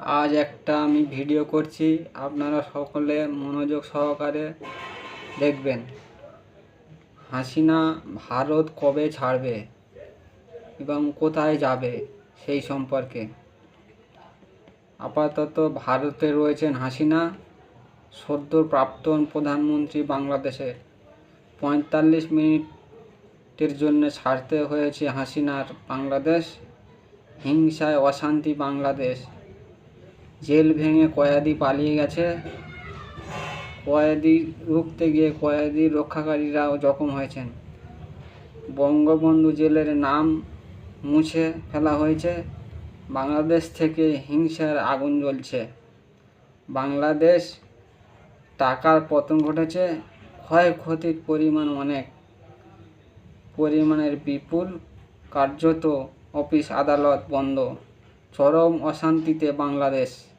আজ একটা আমি ভিডিও করছি, আপনারা সকলে মনোযোগ সহকারে দেখবেন। হাসিনা ভারত কবে ছাড়বে এবং কোথায় যাবে সেই সম্পর্কে। আপাতত ভারতে রয়েছেন হাসিনা, সদ্য প্রাক্তন প্রধানমন্ত্রী বাংলাদেশের। 45 মিনিটের জন্য ছাড়তে হয়েছে হাসিনার বাংলাদেশ। হিংসায় অশান্তি বাংলাদেশ। জেল ভেঙে কয়েদি পালিয়ে গেছে। কয়েদি রুখতে গিয়ে কয়েদি রক্ষাকারীরাও জখম হয়েছেন। বঙ্গবন্ধু জেলের নাম মুছে ফেলা হয়েছে। বাংলাদেশ থেকে হিংসার আগুন জ্বলছে। বাংলাদেশ টাকার পতন ঘটেছে। ক্ষয়ক্ষতির পরিমাণ অনেক পরিমাণের বিপুল। কার্যত অফিস আদালত বন্ধ। চরম অশান্তিতে বাংলাদেশ।